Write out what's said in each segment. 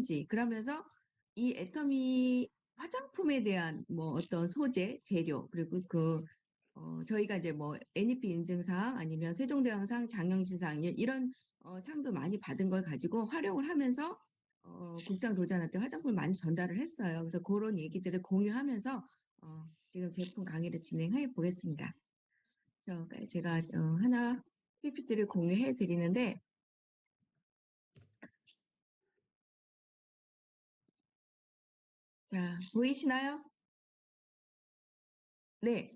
좋은지, 그러면서 이 애터미 화장품에 대한 뭐 어떤 소재, 재료, 그리고 저희가 이제 뭐 NEP 인증상 아니면 세종대왕상, 장영신상 이런 상도 많이 받은 걸 가지고 활용을 하면서 국장도전한테 화장품을 많이 전달을 했어요. 그래서 그런 얘기들을 공유하면서 지금 제품 강의를 진행해 보겠습니다. 제가 하나 PPT를 공유해 드리는데, 자, 보이시나요? 네.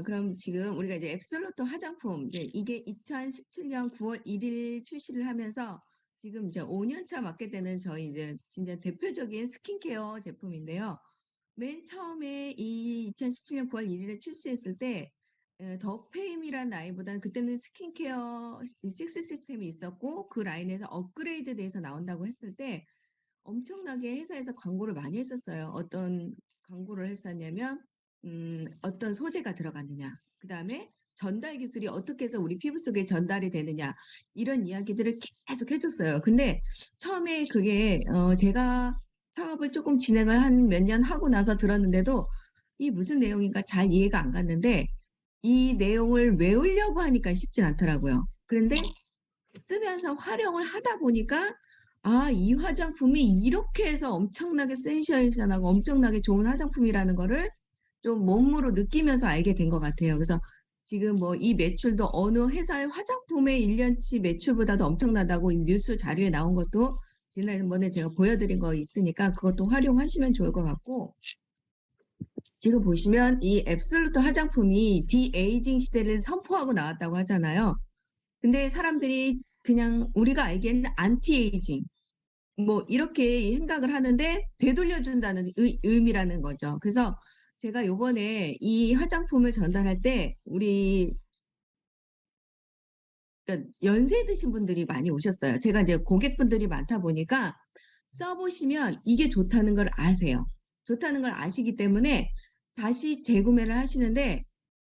그럼 지금 우리가 이제 앱솔루트 화장품, 이게 2017년 9월 1일 출시를 하면서 지금 이제 5년 차 맞게 되는 저희 이제 진짜 대표적인 스킨케어 제품인데요. 맨 처음에 이 2017년 9월 1일에 출시했을 때 더 페임이라는 라인보다는 그때는 스킨케어 6 시스템이 있었고 그 라인에서 업그레이드 돼서 나온다고 했을 때 엄청나게 회사에서 광고를 많이 했었어요. 어떤 광고를 했었냐면 어떤 소재가 들어갔느냐, 그 다음에 전달 기술이 어떻게 해서 우리 피부 속에 전달이 되느냐, 이런 이야기들을 계속 해줬어요. 근데 처음에 그게 제가 사업을 조금 진행을 한 몇 년 하고 나서 들었는데도 이 무슨 내용인가 잘 이해가 안 갔는데 이 내용을 외우려고 하니까 쉽진 않더라고요. 그런데 쓰면서 활용을 하다 보니까 이 화장품이 이렇게 해서 엄청나게 센세이션하고 엄청나게 좋은 화장품이라는 거를 좀 몸으로 느끼면서 알게 된 것 같아요. 그래서 지금 뭐 이 매출도 어느 회사의 화장품의 1년치 매출보다도 엄청나다고 이 뉴스 자료에 나온 것도 지난번에 제가 보여드린 거 있으니까 그것도 활용하시면 좋을 것 같고, 지금 보시면 이 앱솔루트 화장품이 디에이징 시대를 선포하고 나왔다고 하잖아요. 근데 사람들이 그냥 우리가 알기에는 안티에이징 뭐 이렇게 생각을 하는데 되돌려준다는 의미라는 거죠. 그래서 제가 요번에 이 화장품을 전달할 때 그러니까 연세 드신 분들이 많이 오셨어요. 제가 이제 고객분들이 많다 보니까 써보시면 이게 좋다는 걸 아세요. 좋다는 걸 아시기 때문에 다시 재구매를 하시는데,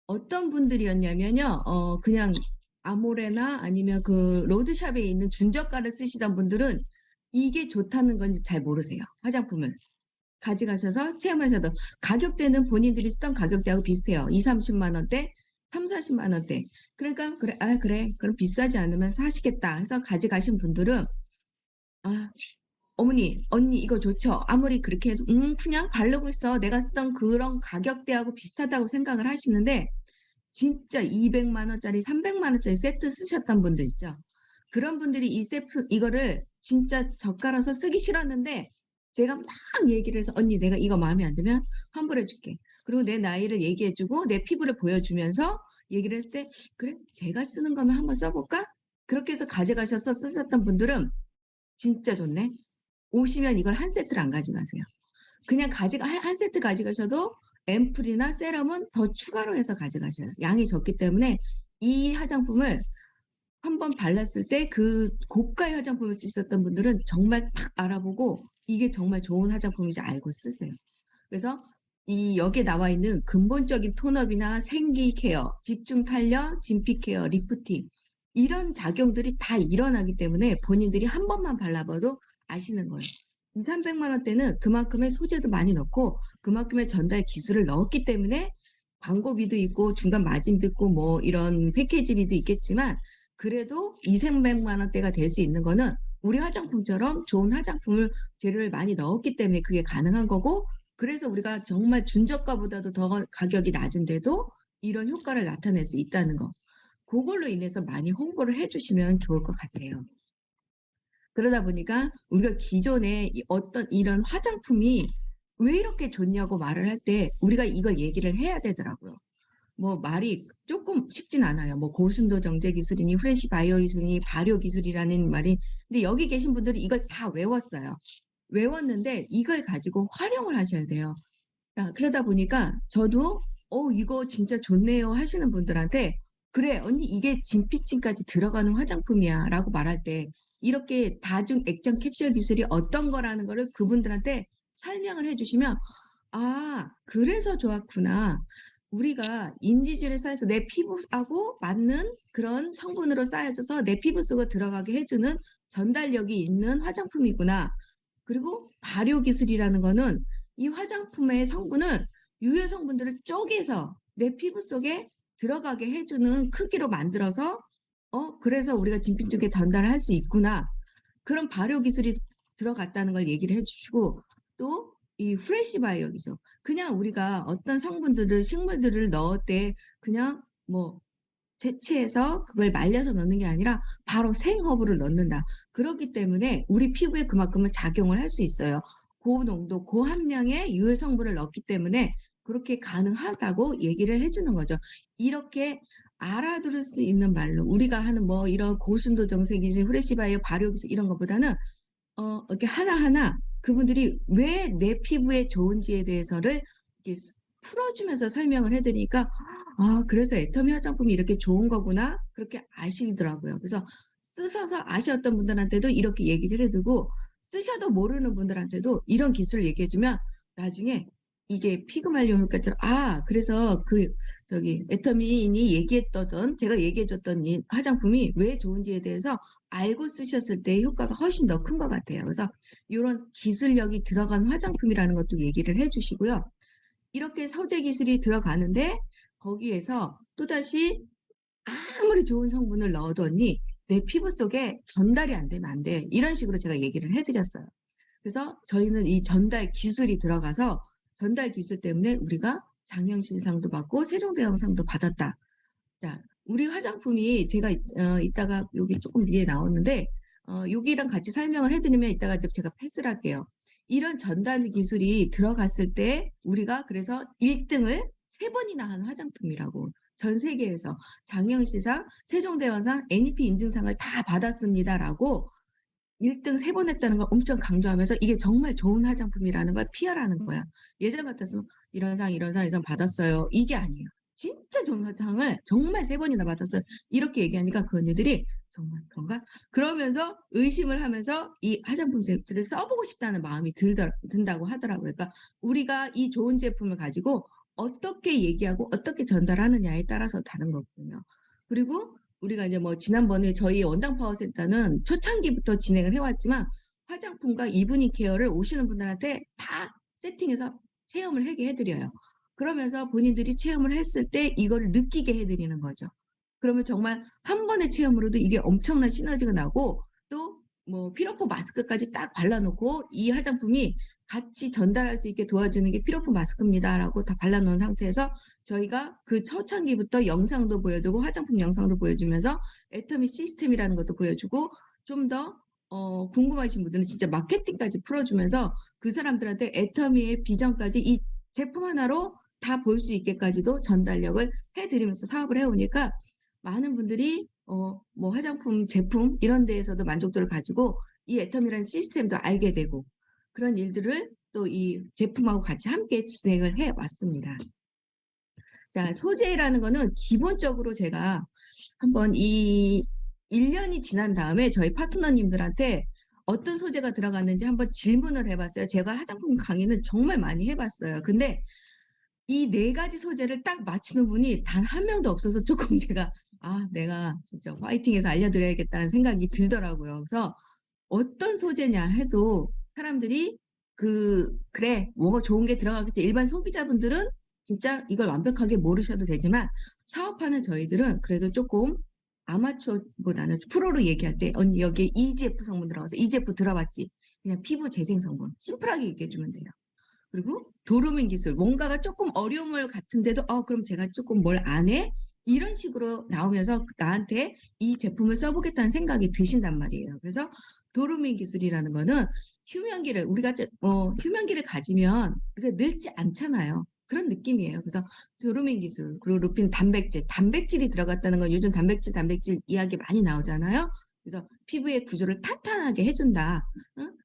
어떤 분들이었냐면요. 그냥 아모레나 아니면 그 로드샵에 있는 준저가를 쓰시던 분들은 이게 좋다는 건지 잘 모르세요. 화장품을 가져가셔서 체험하셔도 가격대는 본인들이 쓰던 가격대하고 비슷해요. 2, 30만 원대, 3, 40만 원대. 그러니까 그래, 그래. 그럼 비싸지 않으면 사시겠다 해서 가져가신 분들은 아, 어머니, 언니 이거 좋죠? 아무리 그렇게 해도 그냥 바르고 있어. 내가 쓰던 그런 가격대하고 비슷하다고 생각을 하시는데 진짜 200만 원짜리, 300만 원짜리 세트 쓰셨던 분들 있죠. 그런 분들이 이거를 진짜 저가라서 쓰기 싫었는데 제가 막 얘기를 해서 언니 내가 이거 마음에 안 들면 환불해줄게. 그리고 내 나이를 얘기해주고 내 피부를 보여주면서 얘기를 했을 때 그래 제가 쓰는 거면 한번 써볼까? 그렇게 해서 가져가셔서 쓰셨던 분들은 진짜 좋네. 오시면 이걸 한 세트를 안 가져가세요. 그냥 한 세트 가져가셔도 앰플이나 세럼은 더 추가로 해서 가져가셔요. 양이 적기 때문에 이 화장품을 한번 발랐을 때 그 고가의 화장품을 쓰셨던 분들은 정말 딱 알아보고 이게 정말 좋은 화장품인지 알고 쓰세요. 그래서 이 여기에 나와 있는 근본적인 톤업이나 생기 케어, 집중 탄력, 진피 케어, 리프팅 이런 작용들이 다 일어나기 때문에 본인들이 한 번만 발라봐도 아시는 거예요. 2, 300만 원대는 그만큼의 소재도 많이 넣고 그만큼의 전달 기술을 넣었기 때문에 광고비도 있고 중간 마진도 있고 뭐 이런 패키지비도 있겠지만 그래도 2, 300만 원대가 될 수 있는 거는 우리 화장품처럼 좋은 화장품을 재료를 많이 넣었기 때문에 그게 가능한 거고, 그래서 우리가 정말 준저가보다도 더 가격이 낮은데도 이런 효과를 나타낼 수 있다는 거. 그걸로 인해서 많이 홍보를 해주시면 좋을 것 같아요. 그러다 보니까 우리가 기존에 어떤 이런 화장품이 왜 이렇게 좋냐고 말을 할 때 우리가 이걸 얘기를 해야 되더라고요. 뭐 말이 조금 쉽진 않아요. 뭐 고순도 정제 기술이니 프레시 바이오 기술이니 발효 기술이라는 말이, 근데 여기 계신 분들이 이걸 다 외웠어요. 외웠는데 이걸 가지고 활용을 하셔야 돼요. 그러다 보니까 저도 이거 진짜 좋네요 하시는 분들한테 그래 언니 이게 진피층까지 들어가는 화장품이야 라고 말할 때 이렇게 다중 액정 캡슐 기술이 어떤 거라는 거를 그분들한테 설명을 해주시면 그래서 좋았구나. 우리가 인지줄에 쌓여서 내 피부하고 맞는 그런 성분으로 쌓여져서 내 피부 속으로 들어가게 해주는 전달력이 있는 화장품이구나. 그리고 발효 기술이라는 거는 이 화장품의 성분을 유해 성분들을 쪼개서 내 피부 속에 들어가게 해주는 크기로 만들어서 그래서 우리가 진피 쪽에 전달을 할 수 있구나. 그런 발효 기술이 들어갔다는 걸 얘기를 해주시고 또 이 프레시 바이오 기술 그냥 우리가 어떤 성분들을 식물들을 넣을 때 그냥 뭐 채취해서 그걸 말려서 넣는 게 아니라 바로 생허브를 넣는다. 그렇기 때문에 우리 피부에 그만큼은 작용을 할 수 있어요. 고농도, 고함량의 유해 성분을 넣기 때문에 그렇게 가능하다고 얘기를 해주는 거죠. 이렇게 알아들을 수 있는 말로 우리가 하는 뭐 이런 고순도 정색이지 후레시바이오 발효기술 이런 것보다는 이렇게 하나하나 그분들이 왜 내 피부에 좋은지에 대해서를 이렇게 풀어주면서 설명을 해드리니까 아, 그래서 애터미 화장품이 이렇게 좋은 거구나. 그렇게 아시더라고요. 그래서 쓰셔서 아셨던 분들한테도 이렇게 얘기를 해두고 쓰셔도 모르는 분들한테도 이런 기술을 얘기해주면 나중에 이게 피그말리온 효과처럼 그래서 저기 애터미인이 얘기했던 제가 얘기해줬던 이 화장품이 왜 좋은지에 대해서 알고 쓰셨을 때 효과가 훨씬 더 큰 것 같아요. 그래서 이런 기술력이 들어간 화장품이라는 것도 얘기를 해주시고요. 이렇게 소재 기술이 들어가는데 거기에서 또다시 아무리 좋은 성분을 넣어뒀니 내 피부 속에 전달이 안 되면 안 돼. 이런 식으로 제가 얘기를 해드렸어요. 그래서 저희는 이 전달 기술이 들어가서 전달 기술 때문에 우리가 장영실상도 받고 세종대왕상도 받았다. 자, 우리 화장품이 제가 이따가 여기 조금 위에 나오는데 여기랑 같이 설명을 해드리면 이따가 제가 패스를 할게요. 이런 전달 기술이 들어갔을 때 우리가 그래서 1등을 3번이나 한 화장품이라고 전 세계에서 장영시상, 세종대왕상, NEP 인증상을 다 받았습니다라고 1등 3번 했다는 걸 엄청 강조하면서 이게 정말 좋은 화장품이라는 걸 PR하는 거야. 예전 같았으면 이런 상 받았어요. 이게 아니에요. 진짜 좋은 화장을 정말 3번이나 받았어요. 이렇게 얘기하니까 그 언니들이 정말 그런가? 그러면서 의심을 하면서 이 화장품 세트를 써보고 싶다는 마음이 든다고 하더라고요. 그러니까 우리가 이 좋은 제품을 가지고 어떻게 얘기하고 어떻게 전달하느냐에 따라서 다른 거거든요. 그리고 우리가 이제 뭐 지난번에 저희 원당 파워센터는 초창기부터 진행을 해왔지만 화장품과 이브닝 케어를 오시는 분들한테 다 세팅해서 체험을 하게 해드려요. 그러면서 본인들이 체험을 했을 때 이거를 느끼게 해드리는 거죠. 그러면 정말 한 번의 체험으로도 이게 엄청난 시너지가 나고 또 뭐 피로포 마스크까지 딱 발라놓고 이 화장품이 같이 전달할 수 있게 도와주는 게 피로포 마스크입니다라고 다 발라놓은 상태에서 저희가 그 초창기부터 영상도 보여주고 화장품 영상도 보여주면서 애터미 시스템이라는 것도 보여주고 좀 더 궁금하신 분들은 진짜 마케팅까지 풀어주면서 그 사람들한테 애터미의 비전까지 이 제품 하나로 다 볼 수 있게까지도 전달력을 해드리면서 사업을 해오니까 많은 분들이 뭐 화장품 제품 이런 데에서도 만족도를 가지고 이 애텀이라는 시스템도 알게 되고 그런 일들을 또 이 제품하고 같이 함께 진행을 해 왔습니다. 자, 소재라는 거는 기본적으로 제가 한번 이 1년이 지난 다음에 저희 파트너님들한테 어떤 소재가 들어갔는지 한번 질문을 해봤어요. 제가 화장품 강의는 정말 많이 해봤어요. 근데 이 4가지 소재를 딱 맞히는 분이 단 한 명도 없어서 조금 제가 내가 진짜 화이팅해서 알려드려야겠다는 생각이 들더라고요. 그래서 어떤 소재냐 해도 사람들이 그래 뭐가 좋은 게 들어가겠지. 일반 소비자분들은 진짜 이걸 완벽하게 모르셔도 되지만 사업하는 저희들은 그래도 조금 아마추어보다는 프로로 얘기할 때 언니 여기에 EGF 성분 들어가서 EGF 들어봤지. 그냥 피부 재생 성분 심플하게 얘기해주면 돼요. 그리고 도루민 기술 뭔가가 조금 어려움을 같은데도 그럼 제가 조금 뭘 안 해? 이런 식으로 나오면서 나한테 이 제품을 써보겠다는 생각이 드신단 말이에요. 그래서 도루민 기술이라는 거는 휴면기를 우리가 휴면기를 가지면 우리가 늙지 않잖아요. 그런 느낌이에요. 그래서 도루민 기술 그리고 루핀 단백질이 들어갔다는 건 요즘 단백질 이야기 많이 나오잖아요. 그래서 피부의 구조를 탄탄하게 해준다.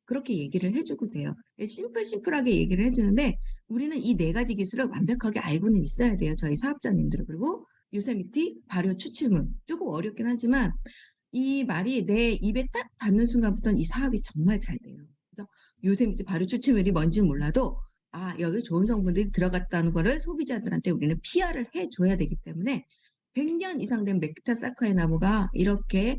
그렇게 얘기를 해주고 돼요. 심플하게 얘기를 해주는데 우리는 이 4가지 기술을 완벽하게 알고는 있어야 돼요. 저희 사업자님들은. 그리고 요세미티 발효 추출물 조금 어렵긴 하지만 이 말이 내 입에 딱 닿는 순간부터 이 사업이 정말 잘 돼요. 그래서 요세미티 발효 추출물이 뭔지는 몰라도 여기 좋은 성분들이 들어갔다는 거를 소비자들한테 우리는 PR을 해줘야 되기 때문에 100년 이상 된 메타사카의 나무가 이렇게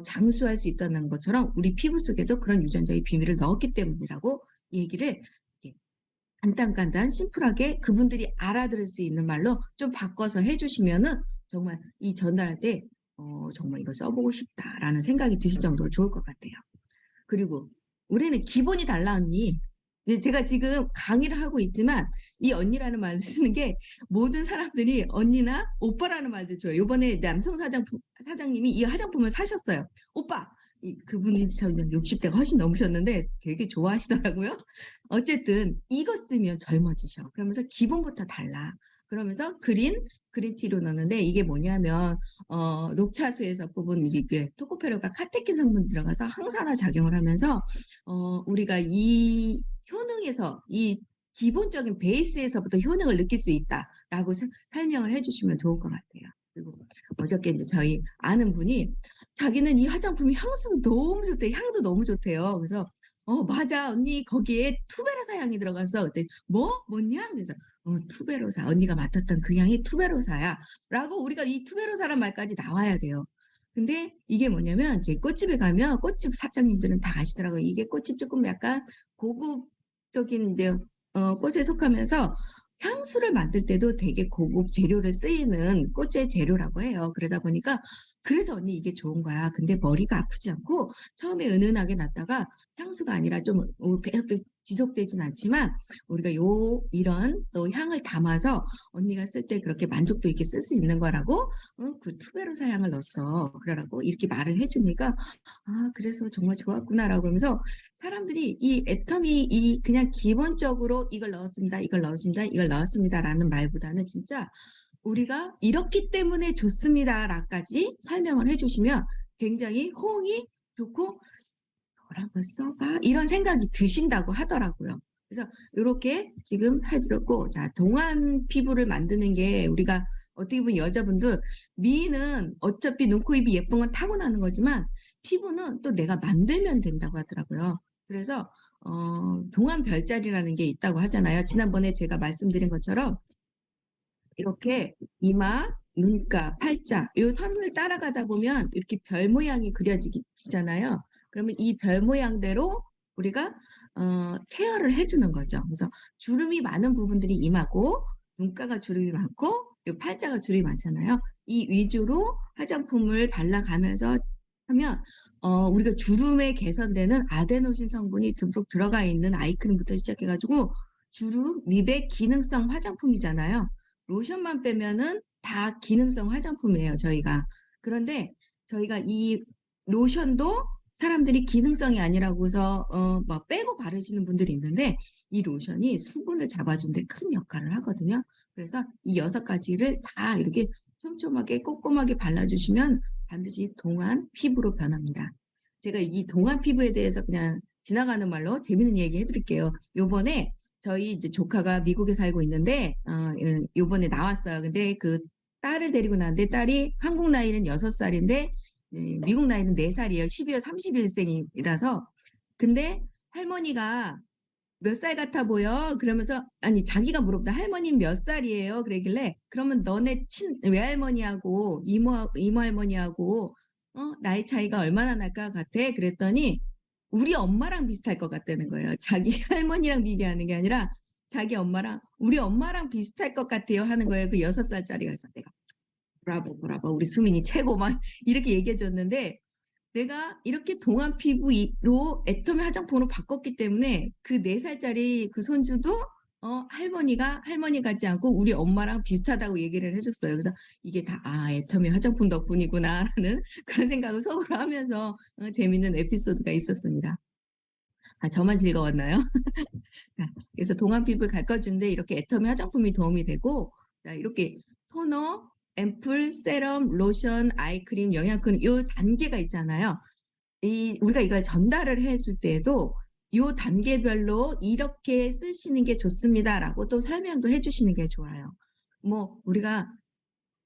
장수할 수 있다는 것처럼 우리 피부 속에도 그런 유전자의 비밀을 넣었기 때문이라고 얘기를 이렇게 간단간단 심플하게 그분들이 알아들을 수 있는 말로 좀 바꿔서 해주시면은 정말 이 전달할 때 정말 이거 써보고 싶다라는 생각이 드실 정도로 좋을 것 같아요. 그리고 우리는 기본이 달라 언니. 제가 지금 강의를 하고 있지만 이 언니라는 말을 쓰는 게 모든 사람들이 언니나 오빠라는 말도 줘요. 이번에 남성 사장님이 이 화장품을 사셨어요. 오빠. 그분이 참 60대가 훨씬 넘으셨는데 되게 좋아하시더라고요. 어쨌든 이거 쓰면 젊어지셔. 그러면서 기본부터 달라. 그러면서 그린티로 넣는데 이게 뭐냐면 녹차수에서 뽑은 이게 토코페롤과 카테킨 성분 들어가서 항산화 작용을 하면서 우리가 이 효능에서 이 기본적인 베이스에서부터 효능을 느낄 수 있다라고 설명을 해주시면 좋을 것 같아요. 그리고 어저께 이제 저희 아는 분이 자기는 이 화장품이 향수도 너무 좋대, 향도 너무 좋대요. 그래서 맞아 언니 거기에 투베로사 향이 들어가서 그때 뭔 향? 그래서 투베로사 언니가 맡았던 그 향이 투베로사야 라고 우리가 이 투베로사란 말까지 나와야 돼요. 근데 이게 뭐냐면 저희 꽃집에 가면 꽃집 사장님들은 다 아시더라고요. 이게 꽃집 조금 약간 고급적인 이제 꽃에 속하면서 향수를 만들 때도 되게 고급 재료를 쓰이는 꽃의 재료라고 해요. 그러다 보니까 그래서 언니 이게 좋은 거야. 근데 머리가 아프지 않고 처음에 은은하게 났다가 향수가 아니라 좀 계속 지속되진 않지만 우리가 이런 또 향을 담아서 언니가 쓸 때 그렇게 만족도 있게 쓸 수 있는 거라고 그 투베로사 향을 넣었어. 그러라고 이렇게 말을 해주니까 그래서 정말 좋았구나라고 하면서 사람들이 이 애터미 이 그냥 기본적으로 이걸 넣었습니다. 이걸 넣었습니다. 이걸 넣었습니다라는 말보다는 진짜 우리가 이렇기 때문에 좋습니다라까지 설명을 해주시면 굉장히 호응이 좋고 이걸 한번 써봐 이런 생각이 드신다고 하더라고요. 그래서 이렇게 지금 해드렸고 자 동안 피부를 만드는 게 우리가 어떻게 보면 여자분들 미는 어차피 눈, 코, 입이 예쁜 건 타고나는 거지만 피부는 또 내가 만들면 된다고 하더라고요. 그래서 동안 별자리라는 게 있다고 하잖아요. 지난번에 제가 말씀드린 것처럼 이렇게 이마, 눈가, 팔자 이 선을 따라가다 보면 이렇게 별 모양이 그려지잖아요. 그러면 이 별 모양대로 우리가 케어를 해주는 거죠. 그래서 주름이 많은 부분들이 이마고 눈가가 주름이 많고 팔자가 주름이 많잖아요. 이 위주로 화장품을 발라가면서 하면 우리가 주름에 개선되는 아데노신 성분이 듬뿍 들어가 있는 아이크림부터 시작해가지고 주름, 미백, 기능성 화장품이잖아요. 로션만 빼면은 다 기능성 화장품이에요, 저희가. 그런데 저희가 이 로션도 사람들이 기능성이 아니라고 해서 막 빼고 바르시는 분들이 있는데 이 로션이 수분을 잡아주는 데 큰 역할을 하거든요. 그래서 이 6가지를 다 이렇게 촘촘하게 꼼꼼하게 발라주시면 반드시 동안 피부로 변합니다. 제가 이 동안 피부에 대해서 그냥 지나가는 말로 재밌는 얘기 해드릴게요. 요번에 저희 이제 조카가 미국에 살고 있는데 요번에 나왔어요. 근데 그 딸을 데리고 나왔는데 딸이 한국 나이는 6살인데 미국 나이는 4살이에요. 12월 30일생이라서. 근데 할머니가 몇 살 같아 보여? 그러면서 아니 자기가 물어보다 할머니는 몇 살이에요? 그러길래 그러면 너네 외할머니하고 이모 할머니하고 나이 차이가 얼마나 날까 같아? 그랬더니 우리 엄마랑 비슷할 것 같다는 거예요. 자기 할머니랑 비교하는 게 아니라 자기 엄마랑 우리 엄마랑 비슷할 것 같아요 하는 거예요. 그 6살짜리가. 그래서 내가 브라보 우리 수민이 최고 막 이렇게 얘기해 줬는데 내가 이렇게 동안 피부로 애터미 화장품으로 바꿨기 때문에 그 4살짜리 그 손주도 할머니 같지 않고 우리 엄마랑 비슷하다고 얘기를 해줬어요. 그래서 이게 다 애터미 화장품 덕분이구나라는 그런 생각을 속으로 하면서 재밌는 에피소드가 있었습니다. 저만 즐거웠나요? 그래서 동안 피부를 가꿔주는데 이렇게 애터미 화장품이 도움이 되고 이렇게 토너, 앰플, 세럼, 로션, 아이크림, 영양크림 이 단계가 있잖아요. 우리가 이걸 전달을 해줄 때에도 이 단계별로 이렇게 쓰시는 게 좋습니다라고 또 설명도 해주시는 게 좋아요. 뭐 우리가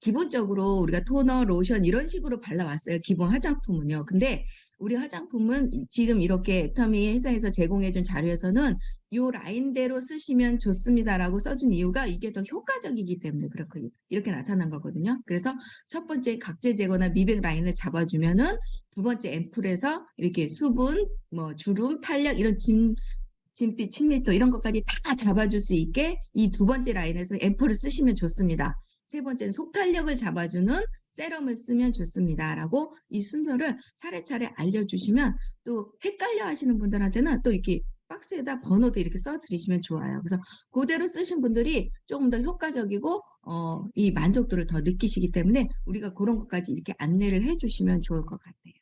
기본적으로 우리가 토너, 로션 이런 식으로 발라왔어요. 기본 화장품은요. 근데 우리 화장품은 지금 이렇게 애터미 회사에서 제공해준 자료에서는 요 라인대로 쓰시면 좋습니다라고 써준 이유가 이게 더 효과적이기 때문에 그렇게 이렇게 나타난 거거든요. 그래서 첫 번째 각질 제거나 미백 라인을 잡아주면은 두 번째 앰플에서 이렇게 수분, 뭐 주름, 탄력 이런 진피, 친밀도 이런 것까지 다 잡아줄 수 있게 이 두 번째 라인에서 앰플을 쓰시면 좋습니다. 세 번째는 속탄력을 잡아주는 세럼을 쓰면 좋습니다라고 이 순서를 차례차례 알려주시면 또 헷갈려 하시는 분들한테는 또 이렇게 박스에다 번호도 이렇게 써드리시면 좋아요. 그래서 그대로 쓰신 분들이 조금 더 효과적이고 이 만족도를 더 느끼시기 때문에 우리가 그런 것까지 이렇게 안내를 해주시면 좋을 것 같아요.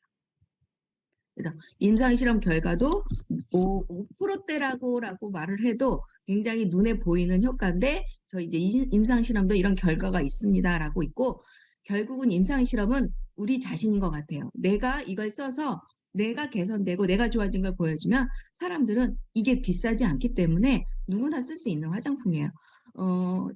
그래서 임상실험 결과도 5%대라고 말을 해도 굉장히 눈에 보이는 효과인데 저희 이제 임상실험도 이런 결과가 있습니다라고 있고 결국은 임상실험은 우리 자신인 것 같아요. 내가 이걸 써서 내가 개선되고 내가 좋아진 걸 보여주면 사람들은 이게 비싸지 않기 때문에 누구나 쓸 수 있는 화장품이에요.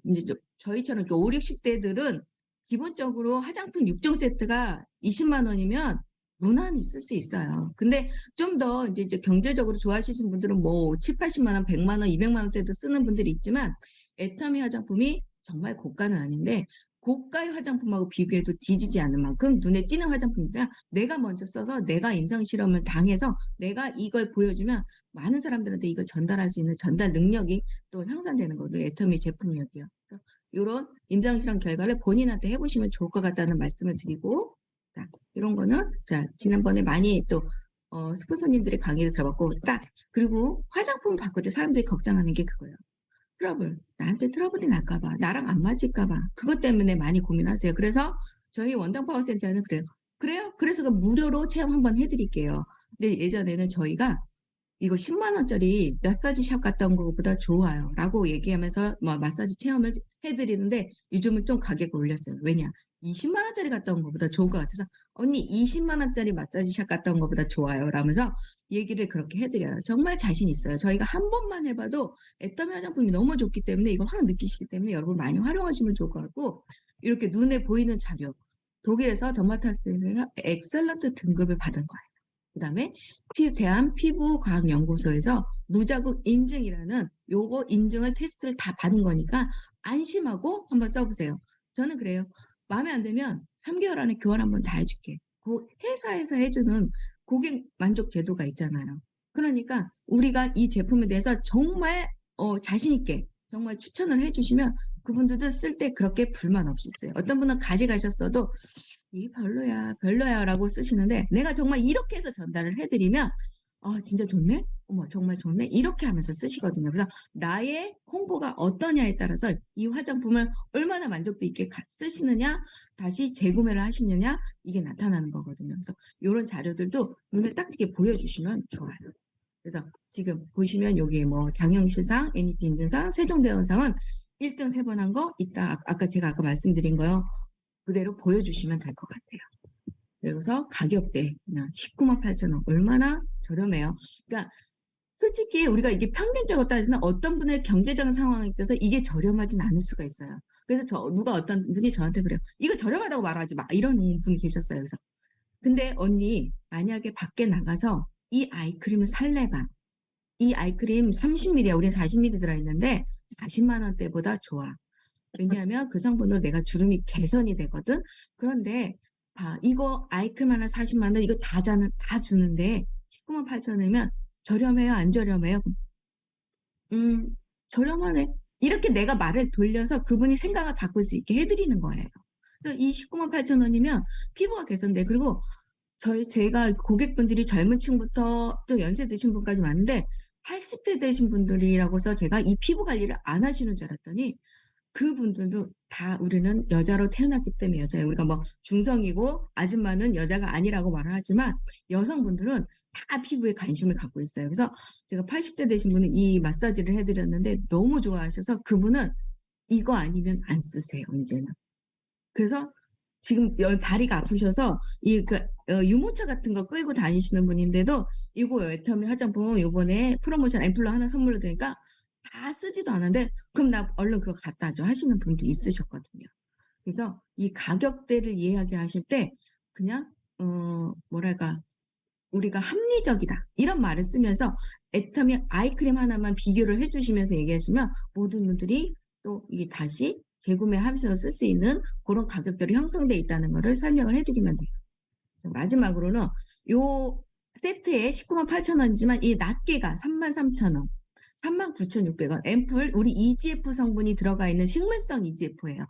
이제 저희처럼 이렇게 5, 60대들은 기본적으로 화장품 6종 세트가 20만 원이면 무난히 쓸 수 있어요. 근데 좀 더 이제 경제적으로 좋아하시는 분들은 뭐 7, 80만 원, 100만 원, 200만 원대도 쓰는 분들이 있지만 애터미 화장품이 정말 고가는 아닌데 고가의 화장품하고 비교해도 뒤지지 않는 만큼 눈에 띄는 화장품이다. 내가 먼저 써서 내가 임상 실험을 당해서 내가 이걸 보여주면 많은 사람들한테 이걸 전달할 수 있는 전달 능력이 또 향상되는 거거든요. 애터미 제품력이요. 이런 임상 실험 결과를 본인한테 해보시면 좋을 것 같다는 말씀을 드리고 자, 이런 거는 자 지난번에 많이 또 스폰서님들의 강의를 들어봤고 딱 그리고 화장품 바꿀 때 사람들이 걱정하는 게 그거예요. 트러블 나한테 트러블이 날까봐 나랑 안 맞을까봐 그것 때문에 많이 고민하세요. 그래서 저희 원당 파워센터는 그래요? 그래서 그럼 무료로 체험 한번 해드릴게요. 근데 예전에는 저희가 이거 10만 원짜리 마사지샵 갔다 온 것보다 좋아요. 라고 얘기하면서 뭐 마사지 체험을 해드리는데 요즘은 좀 가격을 올렸어요. 왜냐? 20만 원짜리 갔다 온 것보다 좋은 것 같아서 언니 20만 원짜리 마사지샵 갔다 온 것보다 좋아요. 라면서 얘기를 그렇게 해드려요. 정말 자신 있어요. 저희가 한 번만 해봐도 애터미 화장품이 너무 좋기 때문에 이걸 확 느끼시기 때문에 여러분 많이 활용하시면 좋을 것 같고 이렇게 눈에 보이는 자료 독일에서 더마타스에서 엑셀런트 등급을 받은 거예요. 그다음에 대한피부과학연구소에서 무자국 인증이라는 요거 인증을 테스트를 다 받은 거니까 안심하고 한번 써보세요. 저는 그래요. 마음에 안 들면 3개월 안에 교환 한번 다 해줄게. 그 회사에서 해주는 고객 만족 제도가 있잖아요. 그러니까 우리가 이 제품에 대해서 정말 자신 있게 정말 추천을 해주시면 그분들도 쓸 때 그렇게 불만 없이 써요. 어떤 분은 가져가셨어도 이게 별로야, 별로야 라고 쓰시는데 내가 정말 이렇게 해서 전달을 해드리면 진짜 좋네? 어머, 정말 좋네? 이렇게 하면서 쓰시거든요. 그래서 나의 홍보가 어떠냐에 따라서 이 화장품을 얼마나 만족도 있게 쓰시느냐, 다시 재구매를 하시느냐, 이게 나타나는 거거든요. 그래서 이런 자료들도 눈에 딱 띄게 보여주시면 좋아요. 그래서 지금 보시면 여기 뭐 장영실상, NEP 인증상, 세종대원상은 1등 3번 한 거, 이따 제가 아까 말씀드린 거요. 그대로 보여주시면 될 것 같아요. 그래서 가격대 그냥 19만 8천 원 얼마나 저렴해요. 그러니까 솔직히 우리가 이게 평균적으로 따지면 어떤 분의 경제적 상황에 따라서 이게 저렴하진 않을 수가 있어요. 그래서 어떤 분이 저한테 그래요. 이거 저렴하다고 말하지 마. 이런 분이 계셨어요. 그래서 근데 언니 만약에 밖에 나가서 이 아이크림을 살래봐. 이 아이크림 30ml야. 우린 40ml 들어있는데 40만 원대보다 좋아. 왜냐하면 그 성분으로 내가 주름이 개선이 되거든. 그런데 봐, 이거 아이크림 하나 40만 원 이거 다 주는데 19만 8천 원이면 저렴해요? 안 저렴해요? 음, 저렴하네. 이렇게 내가 말을 돌려서 그분이 생각을 바꿀 수 있게 해드리는 거예요. 그래서 이 19만 8천 원이면 피부가 개선돼. 그리고 제가 고객분들이 젊은 층부터 또 연세 드신 분까지 많은데 80대 되신 분들이라고서 제가 이 피부 관리를 안 하시는 줄 알았더니 그분들도 다 우리는 여자로 태어났기 때문에 여자예요. 우리가 뭐 중성이고 아줌마는 여자가 아니라고 말을 하지만 여성분들은 다 피부에 관심을 갖고 있어요. 그래서 제가 80대 되신 분은 이 마사지를 해드렸는데 너무 좋아하셔서 그분은 이거 아니면 안 쓰세요, 이제는. 그래서 지금 다리가 아프셔서 유모차 같은 거 끌고 다니시는 분인데도 이거 애터미 화장품 요번에 프로모션 앰플로 하나 선물로 드니까 다 쓰지도 않은데 그럼 나 얼른 그거 갖다 줘 하시는 분도 있으셨거든요. 그래서 이 가격대를 이야기하실 때 그냥 뭐랄까 우리가 합리적이다. 이런 말을 쓰면서 애터미 아이크림 하나만 비교를 해주시면서 얘기하시면 모든 분들이 또 이게 다시 재구매하면서 쓸 수 있는 그런 가격들이 형성돼 있다는 것을 설명을 해드리면 돼요. 마지막으로는 요 세트에 19만 8천 원이지만 이 낱개가 33,000원, 39,600원. 앰플 우리 EGF 성분이 들어가 있는 식물성 EGF예요.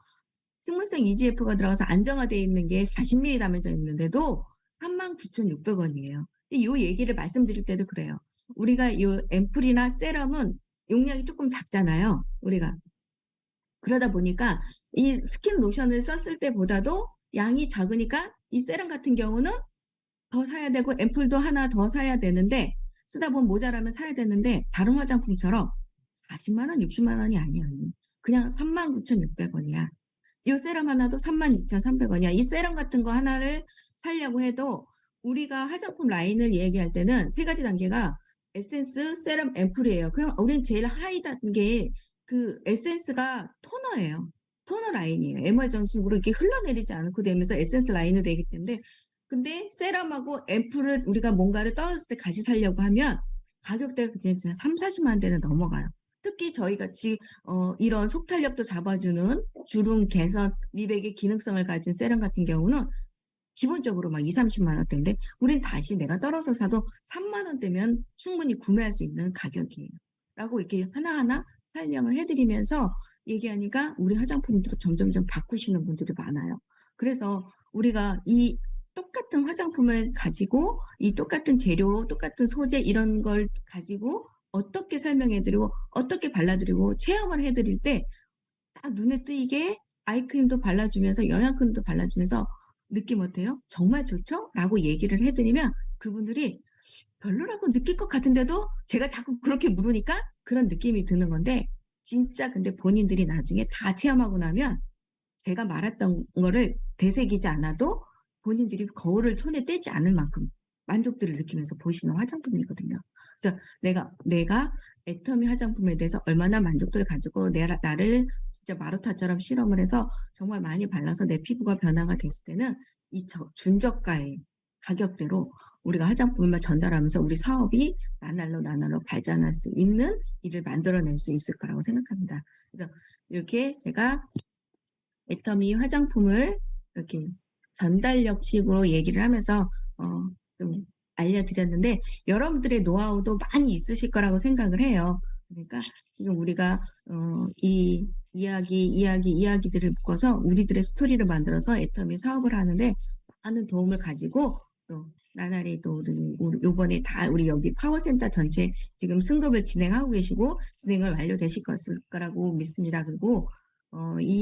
식물성 EGF가 들어가서 안정화되어 있는 게 40ml 담겨져 있는데도 39,600원이에요. 이 얘기를 말씀드릴 때도 그래요. 우리가 이 앰플이나 세럼은 용량이 조금 작잖아요. 우리가 그러다 보니까 이 스킨 로션을 썼을 때보다도 양이 작으니까 이 세럼 같은 경우는 더 사야 되고 앰플도 하나 더 사야 되는데 쓰다 보면 모자라면 사야 되는데 다른 화장품처럼 40만 원, 60만 원이 아니에요. 그냥 39,600원이야. 이 세럼 하나도 36,300원이야. 이 세럼 같은 거 하나를 사려고 해도 우리가 화장품 라인을 얘기할 때는 세 가지 단계가 에센스, 세럼, 앰플이에요. 그럼 우리는 제일 하이 단계 그 에센스가 토너예요. 토너 라인이에요. 에머전식으로 이렇게 흘러내리지 않고 되면서 에센스 라인이 되기 때문에 근데 세럼하고 앰플을 우리가 뭔가를 떨어질 때 같이 사려고 하면 가격대가 진짜 3, 40만 원대는 넘어가요. 특히 저희 같이 이런 속탄력도 잡아주는 주름 개선, 미백의 기능성을 가진 세럼 같은 경우는 기본적으로 막 2, 30만 원대인데 우린 다시 내가 떨어서 사도 3만 원대면 충분히 구매할 수 있는 가격이에요. 라고 이렇게 하나하나 설명을 해드리면서 얘기하니까 우리 화장품도 점점점 바꾸시는 분들이 많아요. 그래서 우리가 이 똑같은 화장품을 가지고 이 똑같은 재료, 똑같은 소재 이런 걸 가지고 어떻게 설명해드리고 어떻게 발라드리고 체험을 해드릴 때 딱 눈에 띄게 아이크림도 발라주면서 영양크림도 발라주면서 느낌 어때요? 정말 좋죠? 라고 얘기를 해드리면 그분들이 별로라고 느낄 것 같은데도 제가 자꾸 그렇게 물으니까 그런 느낌이 드는 건데 진짜 근데 본인들이 나중에 다 체험하고 나면 제가 말했던 거를 되새기지 않아도 본인들이 거울을 손에 떼지 않을 만큼 만족도를 느끼면서 보시는 화장품이거든요. 그래서 내가 애터미 화장품에 대해서 얼마나 만족도를 가지고 나를 진짜 마루타처럼 실험을 해서 정말 많이 발라서 내 피부가 변화가 됐을 때는 이 준저가의 가격대로 우리가 화장품을 전달하면서 우리 사업이 나날로 발전할 수 있는 일을 만들어낼 수 있을 거라고 생각합니다. 그래서 이렇게 제가 애터미 화장품을 이렇게 전달력식으로 얘기를 하면서 좀 알려드렸는데 여러분들의 노하우도 많이 있으실 거라고 생각을 해요. 그러니까 지금 우리가 이 이야기들을 묶어서 우리들의 스토리를 만들어서 애터미 사업을 하는데 많은 도움을 가지고 또 나날이 또 우리 요번에 다 우리 여기 파워센터 전체 지금 승급을 진행하고 계시고 진행을 완료되실 거라고 믿습니다. 그리고 이